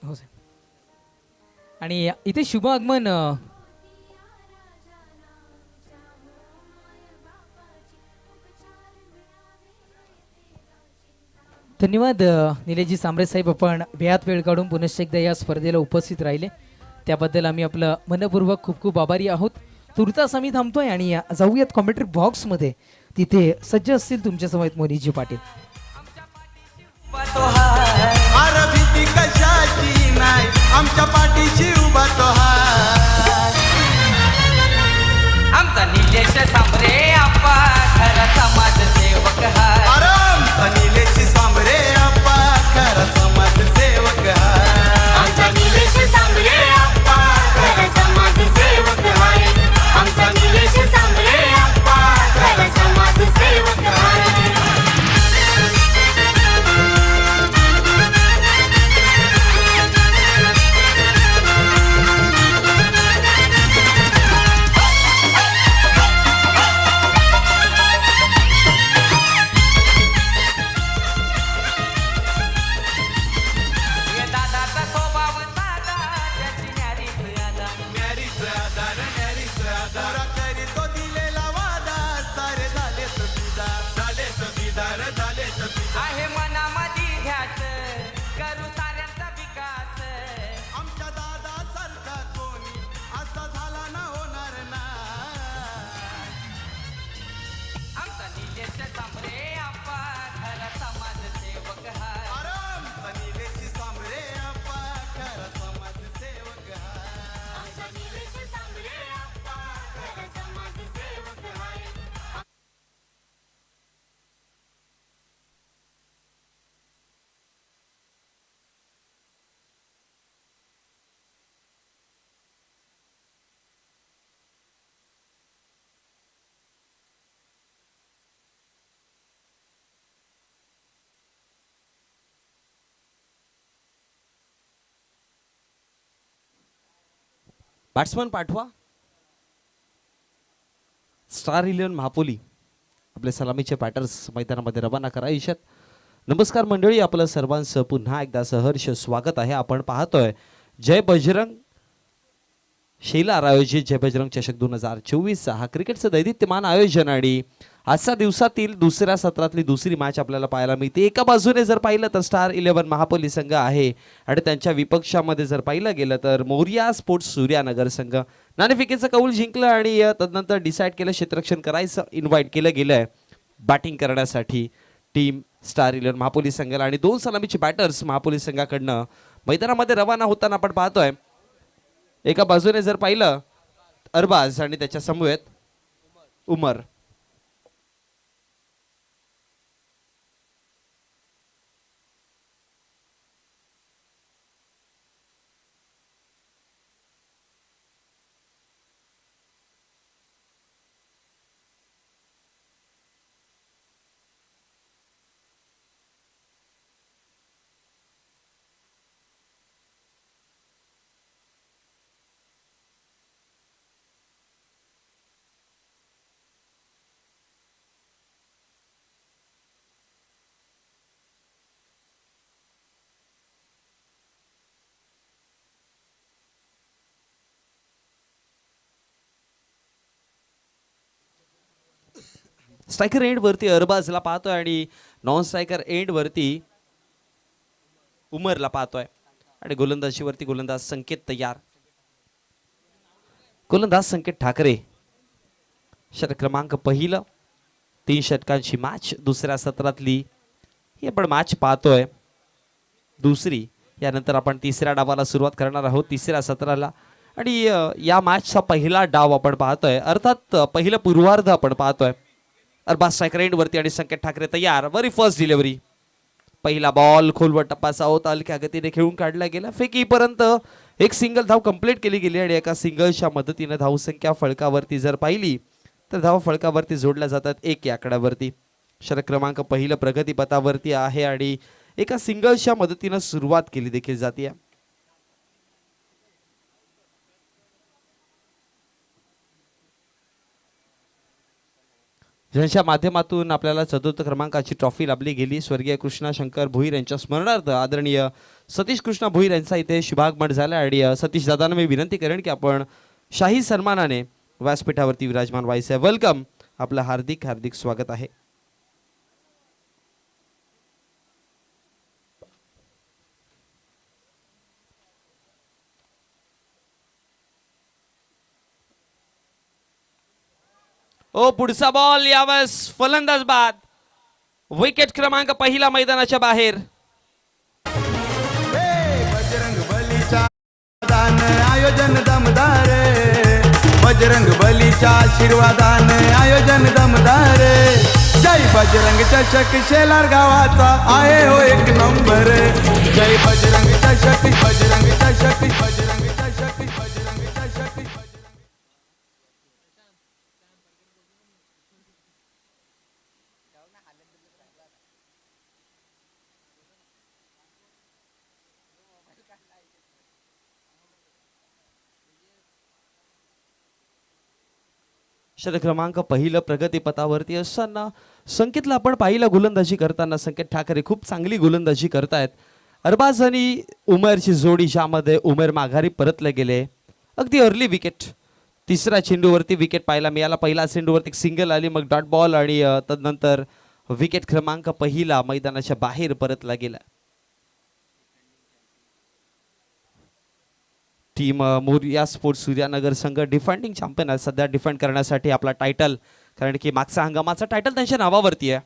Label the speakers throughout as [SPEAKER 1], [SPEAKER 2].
[SPEAKER 1] हो साहेब. आणि इथे शुभ आगमन धन्यवाद निलेशजी सांबरे साहेब, आपण वेळात वेळ काढून पुनश्च एकदा या स्पर्धेला उपस्थित राहिले त्याबद्दल आम्ही आपलं मनपूर्वक खूप खूप आभारी आहोत. तुर्तास आम्ही थांबतोय आणि जाऊयात कॉमेंट्री बॉक्समध्ये. तिथे सज्ज असतील तुमच्या समोर मोनीजी पाटील.
[SPEAKER 2] अरे भीती कशाची नाही, आमच्या पाठीशी उभा तो हाय.
[SPEAKER 3] आमचा निलेश सांबरे आप्पा खरा समाजसेवक हाय.
[SPEAKER 2] अरे आमचा निलेश सांबरे आप्पा खरा समाजसेवक हाय.
[SPEAKER 4] आमचा निलेश सांबरे आप्पा खरा समाजसेवक हाय. आमचा निलेश सांबरे आप्पा खरा समाजसेवक हाय.
[SPEAKER 3] या दादाचा स्वभाव साधा त्याची न्यारीच यादा.
[SPEAKER 2] न्यारीच आधार न्यारीच आधार करी तो दिलेला वादा. सारे झाले तो दिदार, झाले तो दिदार, झाले तो दिदार.
[SPEAKER 3] आहे मनामधी ध्यास करू साऱ्यांचा विकास.
[SPEAKER 2] आमच्या दादा सारखा कोणी असा झाला ना होणार ना.
[SPEAKER 3] आमचा निलेश सांबरे आप्पा खरा समाजसेवक हाय.
[SPEAKER 2] अरे आमचा निलेश सांबरे आप्पा खरा समाजसेवक हाय.
[SPEAKER 4] आमचा निलेश सांबरे आप्पा खरा समाजसेवक हाय.
[SPEAKER 5] बॅट्समन पाठवा. स्टार 11 महापोली आपले सलामीचे बॅटर्स मैदानामध्ये रवाना करा. ईशात नमस्कार मंडळी, आपलं सर्वांचं पुन्हा एकदा सहर्ष स्वागत आहे. आपण पाहतोय जय बजरंग शेलार आयोजित जय बजरंग चषक 2024 हा क्रिकेटचं दैदिप्यमान आयोजन आणि आजच्या दिवसातील दुसऱ्या सत्रातली दुसरी मॅच आपल्याला पाहायला मिळते. एका बाजूने जर पाहिलं तर स्टार 11 महापोली संघ आहे आणि त्यांच्या विपक्षामध्ये जर पाहिलं गेलं तर मोरिया स्पोर्ट्स सूर्यानगर संघ. नाणेफेकीचं कौल जिंकलं आणि तदनंतर डिसाईड केलं क्षेत्ररक्षण करायचं, इन्व्हाइट केलं गेलंय बॅटिंग करण्यासाठी टीम स्टार 11 महापोली संघाला. आणि दोन सलामीचे बॅटर्स महापोली संघाकडनं मैदानामध्ये रवाना होताना आपण पाहतोय. एका बाजूने जर पाहिलं अरबाज आणि त्याच्या समवेत उमर. स्ट्रायकर एंड वरती अरबाजला पाहतोय आणि नॉन स्ट्रायकर एंड वरती उमरला पाहतोय. आणि गोलंदाजीवरती गोलंदाज संकेत तयार. गोलंदाज संकेत ठाकरे. षटक क्रमांक पहिलं, 3 षटकांची मॅच दुसऱ्या सत्रातली ही आपण मॅच पाहतोय. दुसरी यानंतर आपण तिसऱ्या डावाला सुरुवात करणार आहोत, तिसऱ्या सत्राला. आणि या मॅचचा पहिला डाव आपण पाहतोय, अर्थात पहिलं पूर्वार्ध आपण पाहतोय. अरबाज स्ट्रायकर एंड वरती आणि संकेत ठाकरे तयार. वरी फर्स्ट डिलिव्हरी. पहिला बॉल खोलवर टप्पाचा होता, हलक्या गतीने खेळून काढला गेला. फेकीपर्यंत एक सिंगल धाव कंप्लीट केली गेली आणि एका सिंगलच्या मदतीने धावसंख्या फळकावरती जर पाहिली तर धाव फळकावरती जोडल्या जातात 1 या आकड्यावरती. षटक क्रमांक पहिलं प्रगतीपथावरती आहे आणि एका सिंगलच्या मदतीने सुरुवात केली देखील जाते. ज्यांच्या माध्यमातून आपल्याला चतुर्थ क्रमांकाची ट्रॉफी लाभली गेली. स्वर्गीय कृष्णा शंकर भोईर यांच्या स्मरणार्थ आदरणीय सतीश कृष्णा भोईर यांचा इथे शुभागमन झाला. आणि सतीश दादांना मी विनंती करेन की आपण शाही सन्मानाने व्यासपीठावरती विराजमान व्हायचे. वेलकम, आपलं हार्दिक हार्दिक स्वागत आहे. ओ पुढचा बॉल यावेळेस फलंदाज बाद. विकेट क्रमांक पहिला मैदानाच्या बाहेर.
[SPEAKER 2] बजरंग बलीच्या आयोजन दमदार, बजरंग बलीच्या आशीर्वादाने आयोजन दमदार. जय बजरंग चषक शेलार गावाचा आहे हो एक नंबर. जय बजरंग चषक, बजरंग चषक, बजरंग चषक, बजरंग चषक.
[SPEAKER 5] षटक क्रमांक पहिलं प्रगतीपथावरती असताना संकेतला आपण पाहिलं गोलंदाजी करताना. संकेत ठाकरे खूप चांगली गोलंदाजी करतायत. अरबाज आणि उमेरची जोडी ज्यामध्ये उमेर माघारी परतले गेले. अगदी अर्ली विकेट. तिसऱ्या चेंडूवरती विकेट पाहायला मिळाला. पहिला चेंडूवरती एक सिंगल आली, मग डॉट बॉल आणि तदनंतर विकेट क्रमांक पहिला मैदानाच्या बाहेर परतला गेला. टीम मोरिया स्पोर्ट्स सूर्यानगर संघ डिफेंडिंग चॅम्पियन आहे. सध्या डिफेंड करण्यासाठी आपला टायटल, कारण की मागचा हंगामाचा टायटल त्यांच्या नावावरती आहे.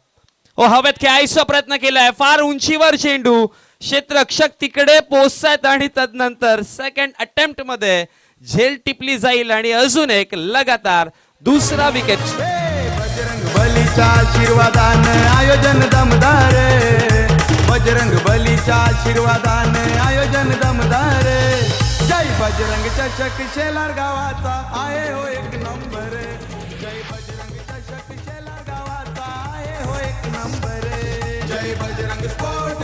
[SPEAKER 5] ओ हवेत खेळायचा प्रयत्न केलाय, फार उंचीवर चेंडू. क्षेत्ररक्षक तिकडे पोहोचतायत आणि तदनंतर सेकंड अटेम्प्ट मध्ये झेल टिपली जाईल आणि अजून एक लगातार दुसरा विकेट.
[SPEAKER 2] बजरंग बलीच्या आशीर्वादाने आयोजन दमदार, बजरंग बलीच्या आशीर्वादाने आयोजन दमदार. जय बजरंग चषक शेलार गावाचा आहे हो एक नंबर. जय बजरंग चषक शेलार गावाचा आहे हो एक नंबर. जय बजरंग स्पोर्ट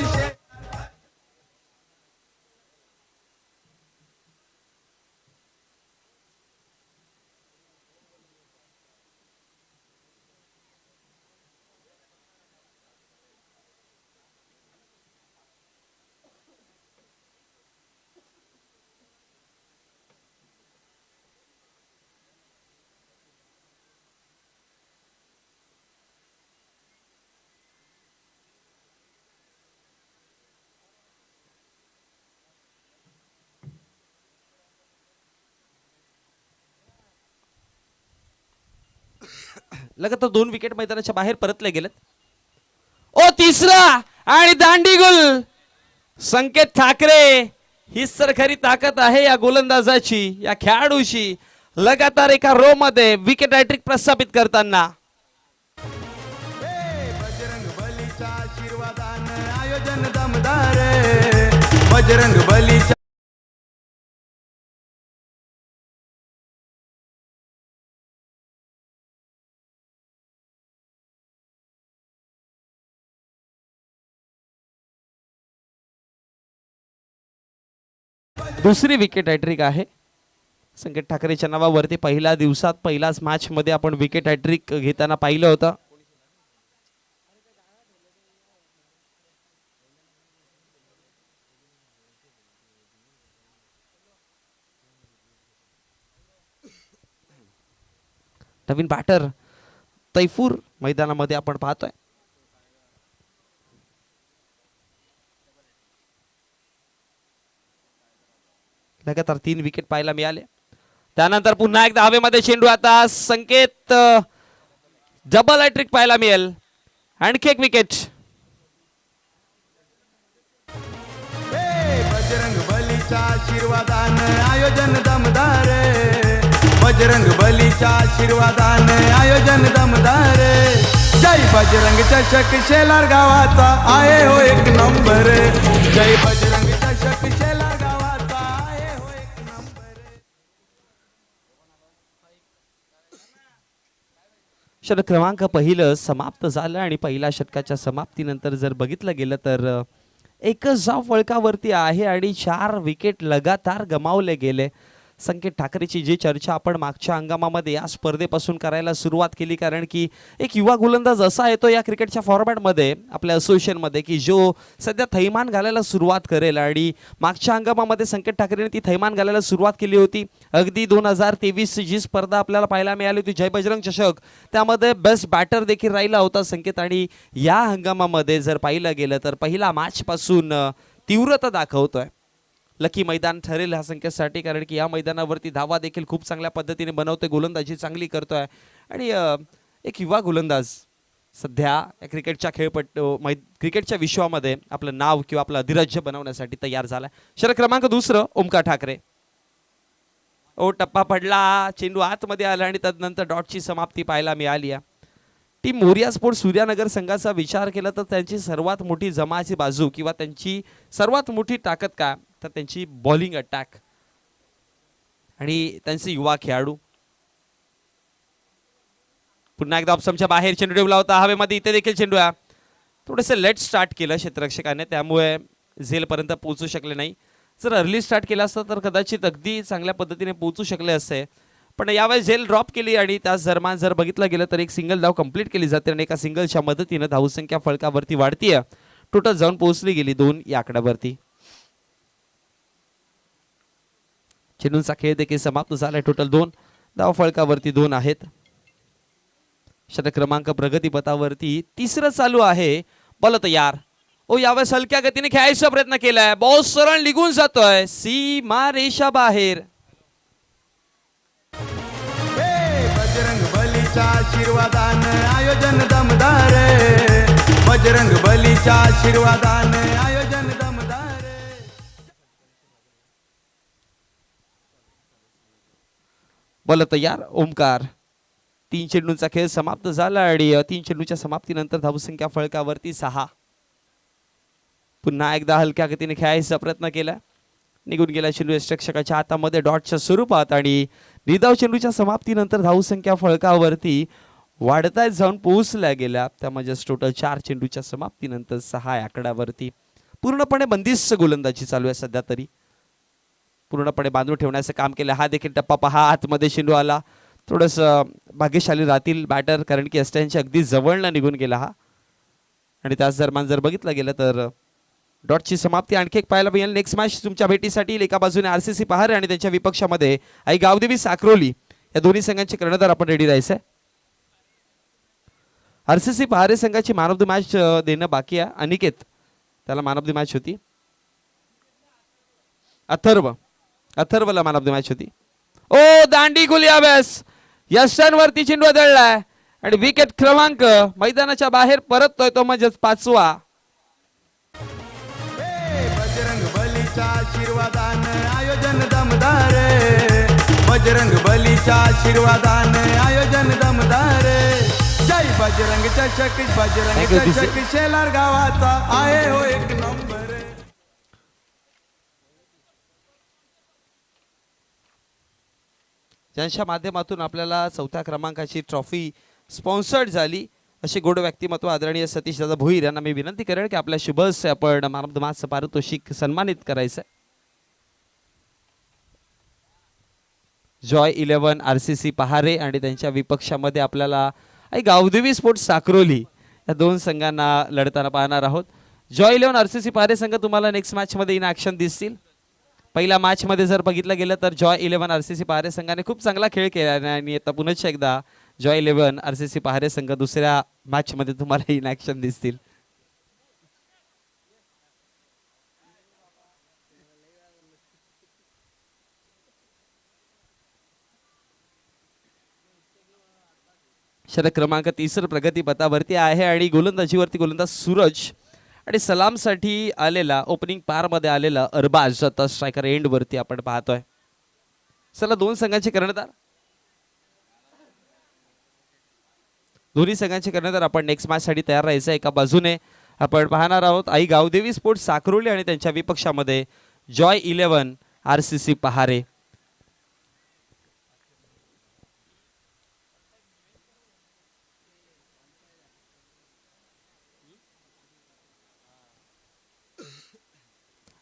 [SPEAKER 5] लगातार 2 विकेट मैदानाच्या बाहेर परतले गेलेत. ओ तिसरा आणि दांडी गुल. संकेत ठाकरे, हीच तर खरी ताकद आहे या गोलंदाजाची, या खेळाडूची. लगातार एका रो मध्ये विकेट हॅट्रिक प्रस्थापित करताना.
[SPEAKER 2] बजरंग बलीच्या आशीर्वादाने आयोजन दमदार, बजरंग बलीच्या
[SPEAKER 5] दुसरी विकेट हॅट्रिक आहे संकेत ठाकरेच्या नावावरती. पहिल्या दिवसात पहिल्याच मॅच मध्ये आपण विकेट हॅट्रिक घेताना पाहिलं होतं. नवीन बॅटर तैफूर मैदानामध्ये आपण पाहतोय. लगातार 3 विकेट पाहायला मिळाले. त्यानंतर पुन्हा एकदा हवेमध्ये चेंडू. आता संकेत डबल हॅट्रिक पाहायला मिळेल. आणखी एक विकेट.
[SPEAKER 2] बजरंग बलीच्या आशीर्वादाने आयोजन दमदार, बजरंग बलीच्या आशीर्वादाने आयोजन दमदार. जय बजरंग चषक शेलार गावाचा आहे हो एक नंबर. जय बजरंग चषक शेलार गावाचा आहे हो एक नंबर.
[SPEAKER 5] षटक क्रमांक पहिलं समाप्त झालं आणि पहिल्या षटकाच्या समाप्तीनंतर जर बघितलं गेलं तर एकच धाव फलकावरती आहे आणि 4 विकेट लगातार गमावले गेले. संकेत ठाकरेची जी चर्चा आपण मागच्या हंगामामध्ये या स्पर्धेपासून करायला सुरुवात केली, कारण की एक युवा गोलंदाज असा येतो या क्रिकेटच्या फॉर्मॅटमध्ये आपल्या असोसिएशनमध्ये की जो सध्या थैमान घालायला सुरुवात करेल. आणि मागच्या हंगामामध्ये संकेत ठाकरेने ती थैमान घालायला सुरुवात केली होती. अगदी 2023 जी स्पर्धा आपल्याला पाहायला मिळाली होती जय बजरंग चषक, त्यामध्ये बेस्ट बॅटर देखील राहिला होता संकेत. आणि या हंगामामध्ये जर पाहिलं गेलं तर पहिला मॅचपासून तीव्रता दाखवतोय. लकी मैदान ठरेल ह्या संकेतसाठी, कारण की या मैदानावरती धावा देखील खूप चांगल्या पद्धतीने बनवतोय, गोलंदाजी चांगली करतोय. आणि एक युवा गोलंदाज सध्या या क्रिकेटच्या क्रिकेटच्या विश्वामध्ये आपलं नाव किंवा आपलं अधिराज्य बनवण्यासाठी तयार झालाय. षटक क्रमांक 2 ओमकार ठाकरे. टप्पा पडला, चेंडू आतमध्ये आला आणि तदनंतर डॉटची समाप्ती पाहायला मिळाली आहे. टीम मोरिया स्पोर्ट सूर्यानगर संघाचा विचार केला तर त्यांची सर्वात मोठी जमाची बाजू किंवा त्यांची सर्वात मोठी ताकद काय तर त्यांची बॉलिंग अटॅक आणि त्यांचे युवा खेळाडू. पुन्हा एकदा ऑप्शनच्या बाहेर चेंडू ठेवला होता हवेमध्ये, इथे देखील चेंडू आहे. थोडंसं लेट स्टार्ट केलं क्षेत्ररक्षकाने, त्यामुळे झेलपर्यंत पोहोचू शकले नाही. जर अर्ली स्टार्ट केला असता तर कदाचित अगदी चांगल्या पद्धतीने पोहोचू शकले असते, पण यावेळेस झेल ड्रॉप केली आणि त्याच दरम्यान जर बघितलं गेलं तर एक सिंगल धाव कंप्लीट केली जाते आणि एका सिंगलच्या मदतीने धावसंख्या फलकावरती वाढतीये. टोटल जाऊन पोहोचली गेली 2 या आकड्यावरती. चेंडूंचा खेळ देखील समाप्त झालाय. टोटल 2 धाव फलकावरती 2 आहेत. षटक क्रमांक प्रगतीपथावरती 3रं चालू आहे. बॉल तयार. यावेळेस हलक्या गतीने खेळायचा प्रयत्न केलाय, बॉल सरळ निघून जातोय सीमा रेषा बाहेर.
[SPEAKER 2] बजरंग बलीच्या आशीर्वादानं आयोजन दमदार, बजरंग बलीच्या आशीर्वादानं आयोजन दमदार.
[SPEAKER 5] बॉल तयार. ओमकार. 3 चेंडूंचा खेळ समाप्त झाला आणि 3 चेंडूच्या समाप्तीनंतर धावसंख्या फलकावरती 6. पुन्हा एकदा हलक्या गतीने खेळायचा प्रयत्न केला, निघून गेला चेंडू यष्टरक्षकाच्या हातामध्ये डॉटच्या स्वरूपात आणि निर्धाव चेंडूच्या समाप्तीनंतर धावसंख्या फलकावरती वाढताच जाऊन पोहोचल्या गेल्या. त्यामध्ये टोटल 4 चेंडूच्या समाप्तीनंतर 6 या आकड्यावरती. पूर्णपणे बंदिस्त गोलंदाजी चालू आहे सध्या तरी, पूर्णपणे बांधून ठेवण्याचं काम केलं. हा देखील टप्पा पहा, आतमध्ये चेंडू आला. थोडंसं भाग्यशाली राहतील बॅटर, कारण की अस्ट्यांच्या अगदी जवळनं निघून गेला हा. आणि त्याच दरम्यान जर बघितलं गेलं तर डॉटची समाप्ती आणखी एक पाहायला मिळेल. नेक्स्ट मॅच तुमच्या भेटीसाठी एका बाजूने RCC पहारे आणि त्यांच्या विपक्षामध्ये आई गावदेवी साक्रोली या दोन्ही संघांचे कर्णधार आपण रेडी राहायचंय. RCC पहारे संघाची मॅन ऑफ द मॅच देणं बाकी आहे. अनिकेत, त्याला मॅन ऑफ द मॅच होती. अथर्वला मॅन ऑफ द मॅच होती. दांडी गुलिया बेस यशांवरती चेंडू आदळलाय आणि विकेट क्रमांक मैदानाच्या बाहेर परततोय तो म्हणजेच 5वा.
[SPEAKER 2] बजरंग बलीच्या आशीर्वादानं आयोजन दमदार, बजरंग बलीच्या आशीर्वादानं आयोजन दमदार. जय बजरंग चषक, बजरंग चषक शेलार गावाचा आहे हो एक नंबर.
[SPEAKER 5] ज्यांच्या माध्यमातून आपल्याला 4थ्या क्रमांकाची ट्रॉफी स्पॉन्सर्ड झाली असे गोड व्यक्तिमत्व आदरणीय सतीश दादा भोईर यांना मी विनंती करेन की आपल्या शुभ हस्ते आपण मॅन ऑफ द मॅच पारितोषिक सन्मानित करायचं. जॉय 11 RCC पहारे आणि त्यांच्या विपक्षामध्ये आपल्याला गावदेवी स्पोर्ट्स साक्रोली या 2 संघांना लढताना पाहणार आहोत. जॉय 11 RCC पहारे संघ तुम्हाला नेक्स्ट मॅच मध्ये इन ऍक्शन दिसतील. पहिल्या मॅच मध्ये जर बघितलं गेलं तर जॉय 11 RCC पहारे संघाने खूप चांगला खेळ केला आणि आता पुन्हा एकदा जॉय 11 RCC पहारे संघ दुसऱ्या मॅच मध्ये तुम्हाला इन ऍक्शन दिसतील. षटक क्रमांक 3 प्रगती पथावरती आहे आणि गोलंदाजीवरती गोलंदाज सूरज आणि सलामसाठी आलेला ओपनिंग पार मध्ये आलेला अरबाज आता स्ट्रायकर एंड वरती आपण पाहतोय. चला 2 संघांचे कर्णधार, दोन्ही संघांचे कर्णधार आपण नेक्स्ट मॅच साठी तयार राहायचं. एका बाजूने आपण पाहणार आहोत आई गावदेवी स्पोर्ट्स साक्रोली आणि त्यांच्या विपक्षामध्ये जॉय 11 RCC पहारे.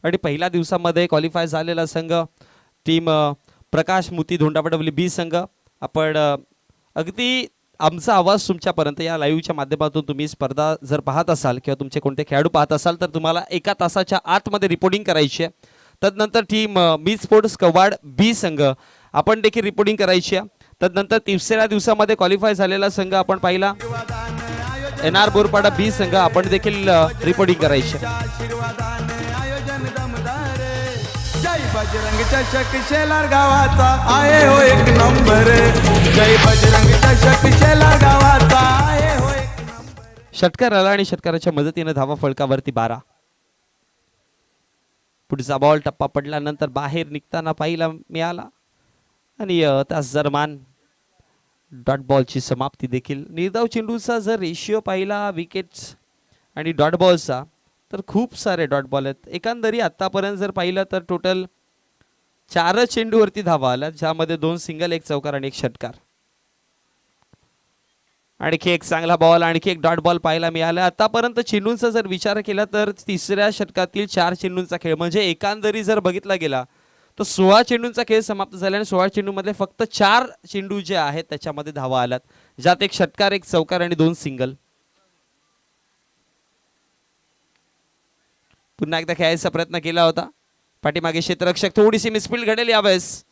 [SPEAKER 5] आणि पहिल्या दिवसामध्ये क्वालिफाय झालेला संघ टीम प्रकाश मोती धोंडापटवली बी संघ. आपण अगदी आमचा आवाज तुमच्यापर्यंत या लाईव्हच्या माध्यमातून तुम्ही स्पर्धा जर पाहत असाल किंवा तुमचे कोणते खेळाडू पाहत असाल तर तुम्हाला 1 तासाच्या आतमध्ये रिपोर्टिंग करायची आहे. तदनंतर टीम मी स्पोर्ट्स कवाड बी संघ आपण देखील रिपोर्टिंग करायची आहे. तदनंतर तिसऱ्या दिवसामध्ये क्वालिफाय झालेला संघ आपण पाहिला NR बोरपाडा बी संघ आपण देखील रिपोर्टिंग करायची आहे.
[SPEAKER 2] आशीर्वादाने आयोजन दमदार जय बजरंग चषक शेलार गावाचा आहे हो एक नंबर. जय बजरंग चषक शेलार गावाचा आहे हो एक नंबर.
[SPEAKER 5] षटकार आला आणि षटकाराच्या मदतीने धावा फळकावरती 12. पुढचा बॉल टप्पा पडल्यानंतर बाहेर निघताना पाहिला मिळाला आणि त्याच दरम्यान डॉट बॉलची समाप्ती देखील. निर्धाव चेंडूचा जर रेशिओ पाहिला विकेट्स आणि डॉट बॉलचा तर खूप सारे डॉट बॉल आहेत. एकंदरी आतापर्यंत जर पाहिलं तर टोटल 4 चेंडूवरती धावा आल्या ज्यामध्ये 2 सिंगल 1 चौकार आणि 1 षटकार. आणखी एक चांगला बॉल आणखी एक डॉट बॉल पाहायला मिळाला. आतापर्यंत चेंडूंचा जर विचार केला तर तिसऱ्या षटकातील 4 चेंडूंचा खेळ म्हणजे एकंदरी जर बघितला गेला तर 16 चेंडूंचा खेळ समाप्त झाला आणि 16 चेंडूमधले फक्त 4 चेंडू जे आहेत त्याच्यामध्ये धावा आल्यात ज्यात 1 षटकार 1 चौकार आणि 2 सिंगल. पुन्हा एकदा खेळायचा प्रयत्न केला होता. पाठीमागे क्षेत्ररक्षक थोडीशी मिसफील्ड घडेल यावेळेस.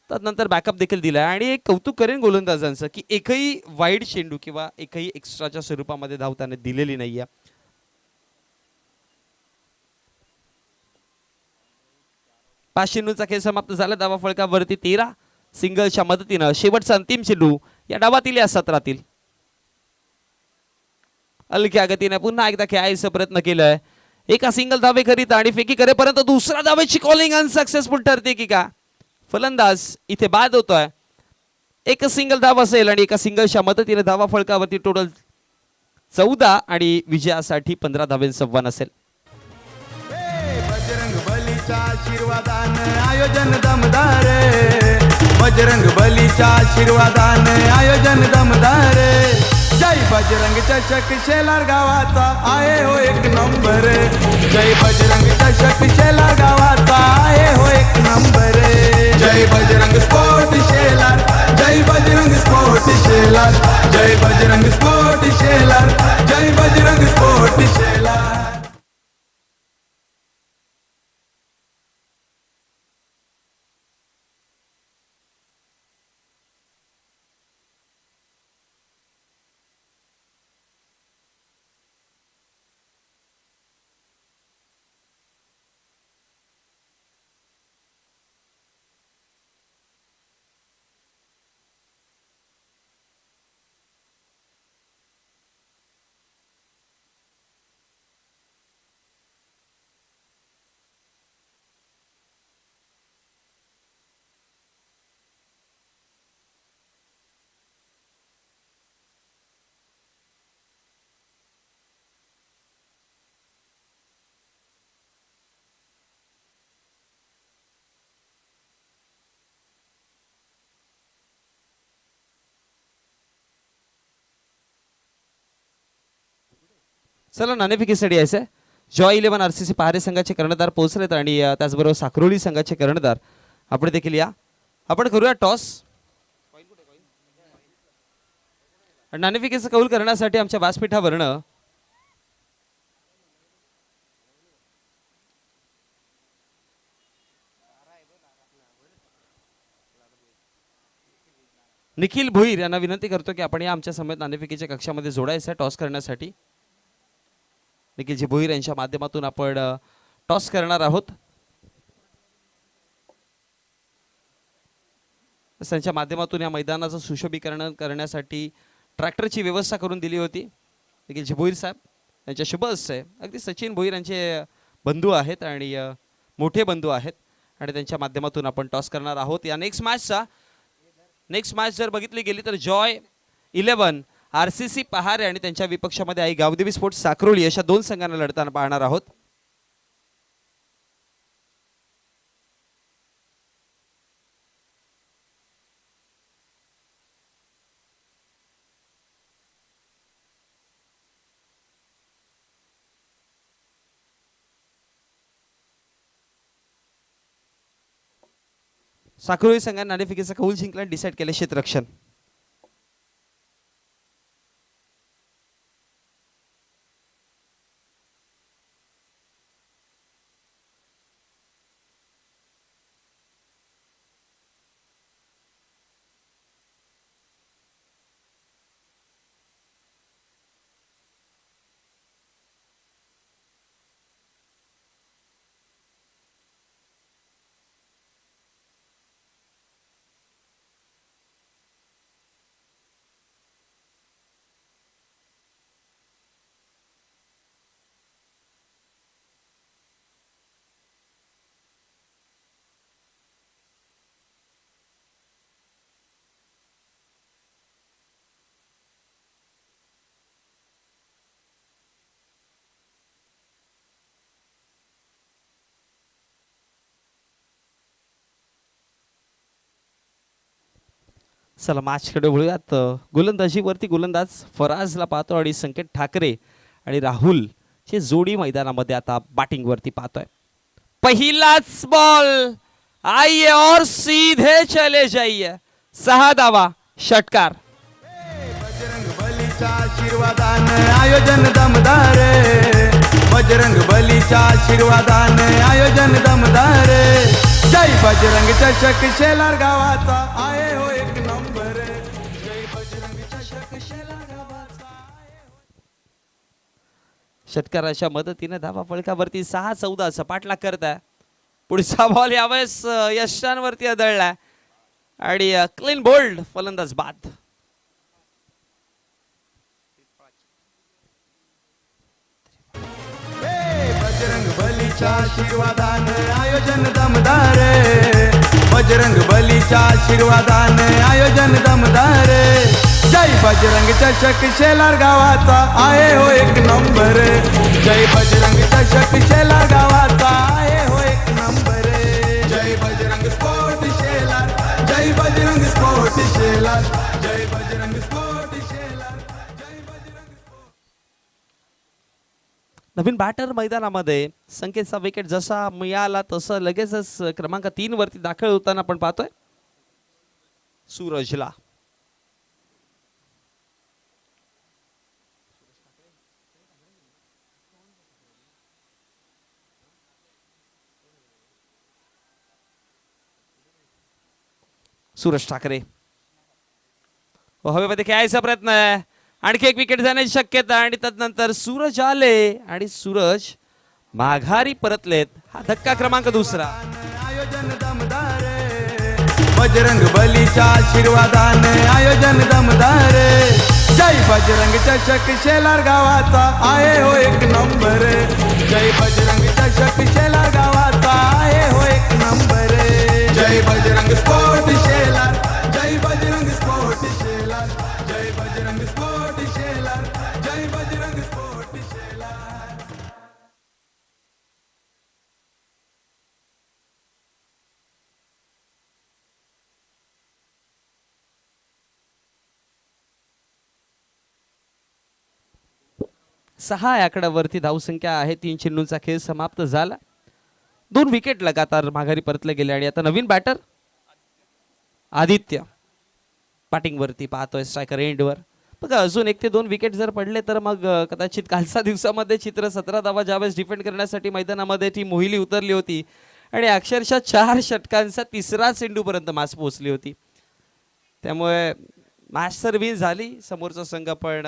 [SPEAKER 5] त्यानंतर बॅकअप देखील दिला आणि एक कौतुक करेन गोलंदाजांचं की एकही वाईड चेंडू किंवा एकही एक्स्ट्राच्या स्वरूपामध्ये धाव त्याने दिलेली नाहीये. पाच चेंडूंचा खेळ समाप्त झाला. धावा फळकावरती 13 सिंगलच्या मदतीनं शेवटचा अंतिम चेंडू या डावातील या सत्रातील. हलक्या गतीने पुन्हा एकदा खेळायचा प्रयत्न केलाय. एका सिंगल धावेकरीत आणि फेकी करेपर्यंत दुसऱ्या धावेची कॉलिंग अनसक्सेसफुल ठरते की का. फलंदाज इथे बाद होतोय. एक सिंगल धाव असेल आणि एका सिंगलच्या मदतीने धावा फळकावरती टोटल 14 आणि विजयासाठी 15 धावेंचं आव्हान असेल.
[SPEAKER 2] बजरंग बलीच्या आशीर्वादाने आयोजन दमदार. बजरंग बलीच्या आशीर्वादाने आयोजन दमदार. जय बजरंग चषक शेलार गावाचा आहे हो एक नंबर. जय बजरंग चषक शेलार गावाचा आहे हो एक नंबर. जय बजरंग स्पोर्ट शेलार. जय बजरंग स्पोर्ट शेलार. जय बजरंग स्पोर्ट शेलार. जय बजरंग स्पोर्ट शेलार.
[SPEAKER 5] चला नाणेफेकीसाठी यायचं आहे. जॉय 11 RCC पहारे संघाचे कर्णधार पोहोचलेत आणि त्याचबरोबर साखरोली संघाचे कर्णधार आपण देखील या. आपण करूया टॉस. नाणेफेकीचं कौल करण्यासाठी आमच्या व्यासपीठावरनं निखिल भोईर यांना विनंती करतो की आपण या आमच्या समेत नाणेफेकीच्या कक्षामध्ये जोडायचं टॉस करण्यासाठी. निखिलजी भोईर यांच्या माध्यमातून आपण टॉस करणार आहोत. त्यांच्या माध्यमातून या मैदानाचं सुशोभीकरण करण्यासाठी ट्रॅक्टरची व्यवस्था करून दिली होती. निखिलजी भोईर साहेब यांच्या शुभ हस्ते अगदी सचिन भोईर यांचे बंधू आहेत आणि मोठे बंधू आहेत आणि त्यांच्या माध्यमातून आपण टॉस करणार आहोत. या नेक्स्ट मॅच जर बघितली गेली तर जॉय 11 RCC पहारे आणि त्यांच्या विपक्षामध्ये आई गावदेवी स्पोर्ट्स साखरोली अशा 2 संघांना लढताना पाहणार आहोत. साखरोळी संघाने नाणेफेकीचा कौल जिंकला, डिसाईड केले क्षेत्ररक्षण. चला मॅचकडे वळूयात. गोलंदाजीवरती गोलंदाज फराजला पाहतो आणि संकेत ठाकरे आणि राहुल ची जोडी मैदानामध्ये आता बॅटिंग वरती पाहतोय. पहिलाच बॉल आइए और सीधे चले जाइए. 6 धावा, षटकार.
[SPEAKER 2] बजरंग बलीच्या आशीर्वादाने आयोजन दमदार. बजरंग बलीच्या आशीर्वादाने आयोजन दमदार. जय बजरंग चषक शेलार गावाचा आहे हो एक नंबर. जय बजरंग चषक शेलार गावाचा.
[SPEAKER 5] षटकाराच्या मदतीने धावा फलकावरती 6-14 सपाटला करताय. पुढचा बॉल यावेळेस यशांवरती आदळलाय आणि क्लीन बोल्ड फलंदाज बाद.
[SPEAKER 2] बजरंग बलीच्या आशीर्वादाने आयोजन दमदार. बजरंग बलीच्या आशीर्वादाने आयोजन दमदार. जय बजरंग चषक शेलार गावाचा आहे हो एक नंबर. जय बजरंग चषक शेलार गावाचा आहे हो एक नंबर. जय बजरंग स्पोर्ट शेलार. जय बजरंग स्पोर्ट शेलार. जय बजरंग स्पोर्ट शेलार. जय बजरंग.
[SPEAKER 5] नवीन बॅटर मैदानामध्ये संकेतचा विकेट जसा मिळाला तसं लगेचच क्रमांक 3 वरती दाखल होताना आपण पाहतोय सूरजला. सूरज ठाकरे हवेमध्ये खेळायचा प्रयत्न आहे. आणखी एक विकेट जाण्याची शक्यता आणि तदनंतर सूरज आले आणि सूरज माघारी परतलेत. हा धक्का क्रमांक 2.
[SPEAKER 2] आयोजन दमदार. बजरंग बलीच्या आशीर्वादाने आयोजन दमदार. जय बजरंग चषक शेलार गावाचा आहे हो एक नंबर. जय बजरंग चषक शेलार गावाचा आहे हो एक नंबर. जय बजरंग स्पोर्ट शेलार. जय बजरंग स्पोर्ट शेलार. जय बजरंग स्पोर्ट शेलार. जय बजरंग स्पोर्ट शेलार.
[SPEAKER 5] सहा आकड्यावरती धावसंख्या आहे. 3 चेंडूंचा खेळ समाप्त झाला. 2 विकेट लगातार माघारी परतले गेले आणि आता नवीन बॅटर आदित्य बॅटिंग वरती पाहतोय स्ट्रायकर एंडवर. बघा अजून 1 ते 2 विकेट जर पडले तर मग कदाचित कालच्या दिवसामध्ये चित्र 17 धावा ज्यावेळेस डिफेंड करण्यासाठी मैदानामध्ये टीम मोहिली उतरली होती आणि अक्षरशः 4 षटकांचा 3रा चेंडूपर्यंत मॅच पोहोचली होती. त्यामुळे मॅच तर विन झाली, समोरचा संघ पण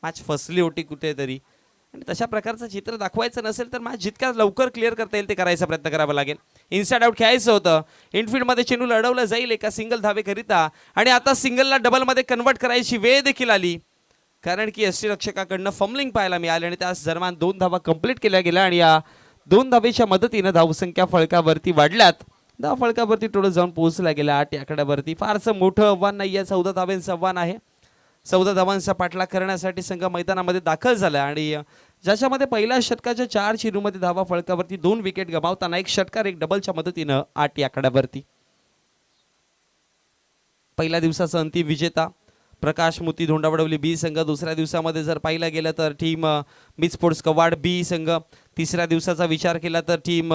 [SPEAKER 5] मॅच फसली होती कुठेतरी. आणि तशा प्रकारचं चित्र दाखवायचं नसेल तर मॅच जितक्या लवकर क्लिअर करता येईल ते करायचा प्रयत्न करावा लागेल. इनसाइड आउट खेळायचं होतं. इनफिल्डमध्ये चेंडू लढवलं जाईल एका सिंगल धावेकरिता आणि आता सिंगलला डबलमध्ये कन्वर्ट करायची वेळ देखील आली कारण की यष्टीरक्षकाकडनं फमलिंग पाहायला मिळाली आणि त्याच दरम्यान 2 धावा कंप्लीट केल्या गेल्या आणि या 2 धावेच्या मदतीनं धावसंख्या फळकावरती वाढल्यात. धाव फळकावरती थोडं जाऊन पोहोचला गेला 8 आकड्यावरती. फारसं मोठं आव्हान नाही आहे. 14 धावांचं आव्हान आहे. 14 धावांचा पाठलाग करण्यासाठी संघ मैदानामध्ये दाखल झाला आणि ज्याच्यामध्ये पहिल्या षटकाच्या 4 चेंडूमध्ये धावा फळकावरती 2 विकेट गमावताना 1 षटकार 1 डबलच्या मदतीनं 8 आकड्यावरती. पहिल्या दिवसाचा अंतिम विजेता प्रकाश मोती धोंडावडवली बी संघ. दुसऱ्या दिवसामध्ये जर पाहिलं गेलं तर टीम मिड स्पोर्ट्स कवाड बी संघ. तिसऱ्या दिवसाचा विचार केला तर टीम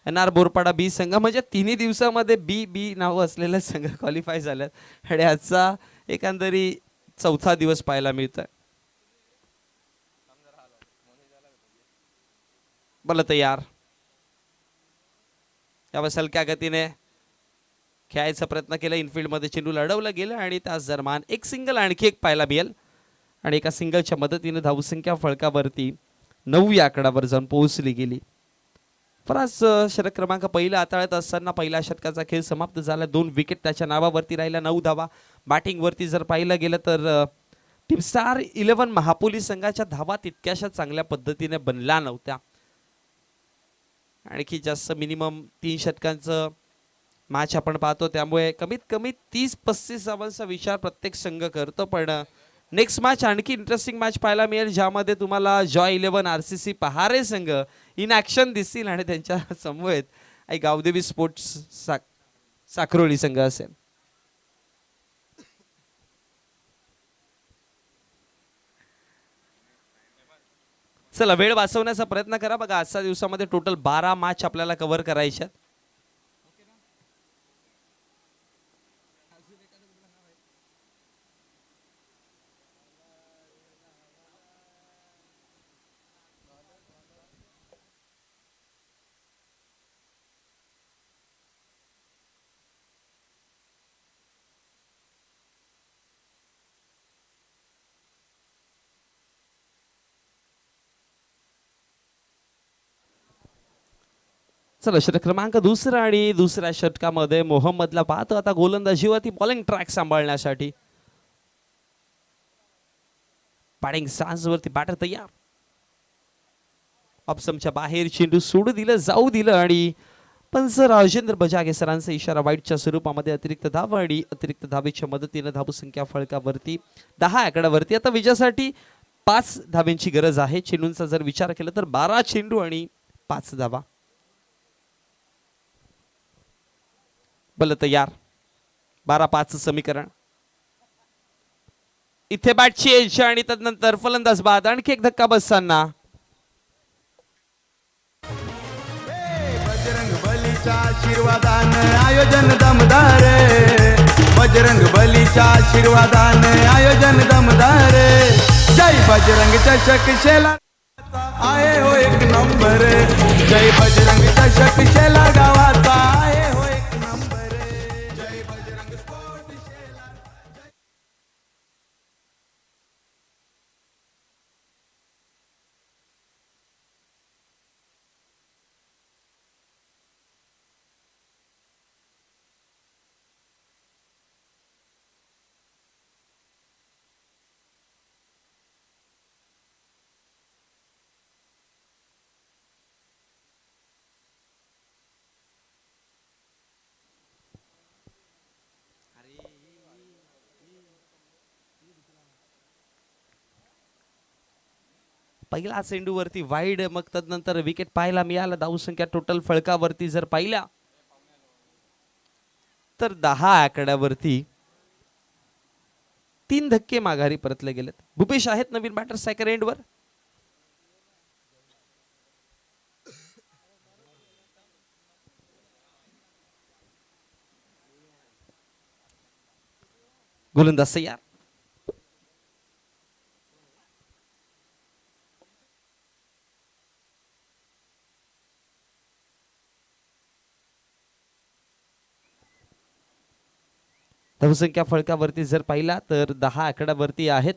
[SPEAKER 5] NR बोरपाडा बी संघ, म्हणजे तिन्ही दिवसामध्ये बी बी नावं असलेले संघ क्वालिफाय झाल्यात आणि आजचा एकंदरी चौथा दिवस पाहायला मिळतोय. बोला तयार. यावेळेस हलक्या गतीने खेळायचा प्रयत्न केला, इनफिल्डमध्ये चेंडू लढवला गेला आणि त्याच दरम्यान एक सिंगल आणखी एक पाहायला मिळेल आणि एका सिंगलच्या मदतीने धावसंख्या फळकावरती 9 या आकड्यावर जाऊन पोहोचली गेली. फराज षटक क्रमांक पहिला हाताळत असताना पहिल्या षटकाचा खेळ समाप्त झाला. 2 विकेट त्याच्या नावावरती राहिल्या, 9 धावा. बॅटिंगवरती जर पाहिलं गेलं तर टीम स्टार 11 महापोली संघाच्या धावा तितक्याशा चांगल्या पद्धतीने बनल्या नव्हत्या. आणखी जास्त मिनिमम 3 षटकांचं मॅच आपण पाहतो, त्यामुळे कमीत कमी 30-35 धावांचा विचार प्रत्येक संघ करतो. पण नेक्स्ट मॅच आणखी इंटरेस्टिंग मॅच पाहायला मिळेल, ज्यामध्ये तुम्हाला जॉय 11 RCC पहारे संघ इन ॲक्शन दिसतील आणि त्यांच्या समवेत गावदेवी स्पोर्ट्स साखरोली संघ असेल. चला वेळ वाचवण्याचा प्रयत्न करा. बघा आजच्या दिवसामध्ये टोटल 12 मॅच आपल्याला कव्हर करायच्या. चला षटक क्रमांक दुसरा आणि दुसऱ्या षटकामध्ये मोहम्मदला पाहतो आता गोलंदाजीवरती बॉलिंग ट्रॅक सांभाळण्यासाठी. बॅटिंग स्टान्सवरती बॅटर तयार. ऑप्शनच्या बाहेर चेंडू सोडू दिलं, जाऊ दिलं आणि पंच राजेंद्र बजागे सरांचा इशारा वाईटच्या स्वरूपामध्ये अतिरिक्त धाव आणि अतिरिक्त धावेच्या मदतीने धावसंख्या फळकावरती 10 आकड्यावरती. आता विजयासाठी 5 धावेंची गरज आहे. चेंडूंचा जर विचार केला तर 12 चेंडू आणि 5 धावा. बल तयार. 12-5 समीकरण. इथे बॅट चेंज आणि तदनंतर फलंदाज बाद. आणखी एक धक्का बसताना
[SPEAKER 2] बजरंग बलीच्या आशीर्वादानं आयोजन दमदार. बजरंग बलीच्या आशीर्वादानं आयोजन दमदार. जय बजरंग चषक शेला आहे हो एक नंबर. जय बजरंग चषक शेला गावाचा आहे हो एक नंबर. जय बजरंग स्पोर्ट शेला.
[SPEAKER 5] पहिला चेंडूवरती वाईड, मग तदनंतर विकेट पाहायला मिळाला. धावसंख्या टोटल फळकावरती जर पाहिल्या तर 10 आकड्यावरती 3 धक्के माघारी परतले गेलेत. भूपेश आहेत नवीन बॅटर सेकंड एंडवर. गोलंदाज तयार. धावसंख्या फळकावरती जर पाहिला तर 10 आकड्यावरती आहेत.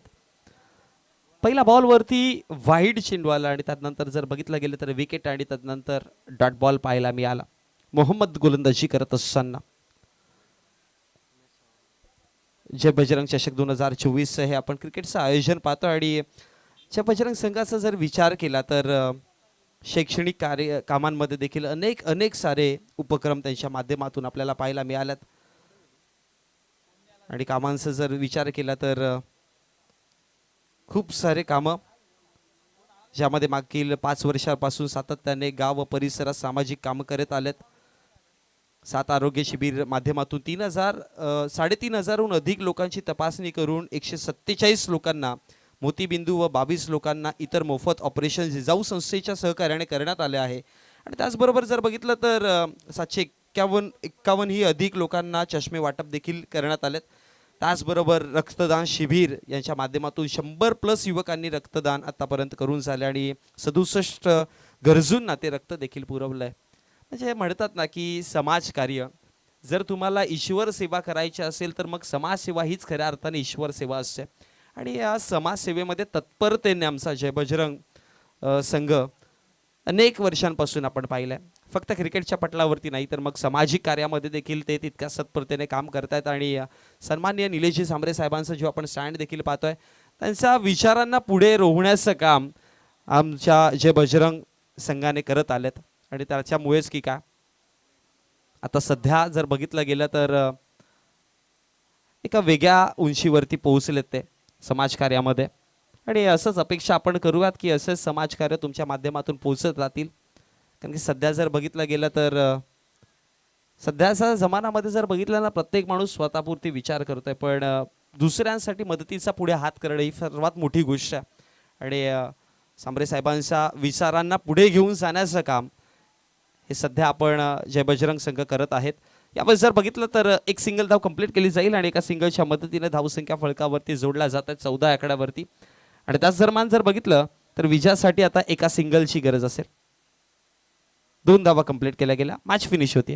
[SPEAKER 5] पहिला बॉलवरती वाईड चेंडू आला आणि त्यानंतर जर बघितलं गेलं तर विकेट आणि त्यानंतर डॉट बॉल पाहायला मिळाला. मोहम्मद गोलंदाजी करत असताना जय बजरंग चषक 2024 हे आपण क्रिकेटचं आयोजन पाहतो आणि जय बजरंग संघाचा जर विचार केला तर शैक्षणिक कार्य कामांमध्ये देखील अनेक सारे उपक्रम त्यांच्या माध्यमातून आपल्याला पाहायला मिळाल्यात. आणि कामांचा जर विचार केला तर खूप सारे कामं ज्यामध्ये मागील 5 वर्षापासून सातत्याने गाव व परिसरात सामाजिक कामं करत आलेत. 7 आरोग्य शिबिर माध्यमातून 3,500हून अधिक लोकांची तपासणी करून 147 लोकांना मोतीबिंदू व 22 लोकांना इतर मोफत ऑपरेशन जिजाऊ संस्थेच्या सहकार्याने करण्यात आले आहे. आणि त्याचबरोबर जर बघितलं तर 751 ही अधिक लोकांना चष्मे वाटप देखील करण्यात आलेत. त्याचबरोबर रक्तदान शिबिर यांच्या माध्यमातून 100+ युवकांनी रक्तदान आतापर्यंत करून झाले आणि 67 गरजूंना ते रक्त देखील पुरवलं आहे. म्हणजे म्हणतात ना की समाजकार्य, जर तुम्हाला ईश्वर सेवा करायची असेल तर मग समाजसेवा हीच खऱ्या अर्थाने ईश्वर सेवा असते. आणि या समाजसेवेमध्ये तत्परतेने आमचा जय बजरंग संघ अनेक वर्षांपासून आपण पाहिलं आहे. फक्त क्रिकेटच्या पटलावरती नाही तर मग सामाजिक कार्यामध्ये देखील ते तितक्या तत्परतेने काम करतायत. आणि सन्माननीय निलेशजी सांबरे साहेबांचा जो आपण स्टँड देखील पाहतोय, त्यांच्या विचारांना पुढे रोवण्याचं काम आमच्या जय बजरंग संघाने करत आलेत. आणि त्याच्यामुळेच की काय आता सध्या जर बघितलं गेलं तर एका वेगळ्या उंचीवरती पोहोचलेत ते समाजकार्यामध्ये. आणि असंच अपेक्षा आपण करूयात की असंच समाजकार्य तुमच्या माध्यमातून पोहोचत राहतील. कारण की सध्या जर बघितलं गेलं तर सध्याच्या जमान्यामध्ये जर बघितलं ना, प्रत्येक माणूस स्वतःपुरती विचार करतोय, पण दुसऱ्यांसाठी मदतीचा पुढे हात करणं ही सर्वात मोठी गोष्ट आहे. आणि सांबरे साहेबांच्या विचारांना पुढे घेऊन जाण्याचं काम हे सध्या आपण जय बजरंग संघ करत आहेत. यामध्ये जर बघितलं तर एक सिंगल धाव कंप्लीट केली जाईल आणि एका सिंगलच्या मदतीने धावसंख्या फळकावरती जोडल्या जातात 14 आकड्यावरती. आणि त्याच दरम्यान जर बघितलं तर विजयासाठी आता एका सिंगलची गरज असेल. 2 धावा कंप्लीट केल्या गेल्या, मॅच फिनिश होती.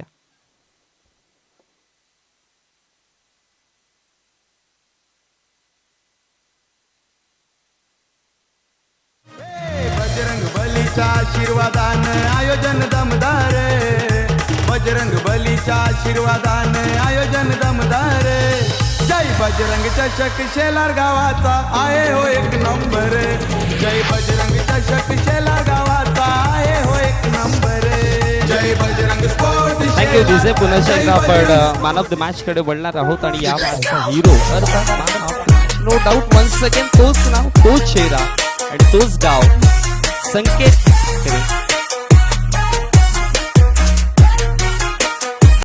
[SPEAKER 2] बजरंग बलीच्या आशीर्वादाने आयोजन दमदार, बजरंग बलीच्या आशीर्वादाने आयोजन दमदार. जय बजरंग चषक शेलार गावाचा आहे हो एक नंबर, जय बजरंग चषक शेलार गावाचा आहे हो एक नंबर. जय बजरंग स्पोर्ट.
[SPEAKER 5] थँक्यू दिसे. पुन्हा एकदा आपण मॅन ऑफ द मॅच कडे वळणार आहोत आणि या मॅचचा हिरो अर्थात नो डाऊट वन्स अगेन तोच नाव, तोच चेहरा आणि तोच गाव, संकेत खरे.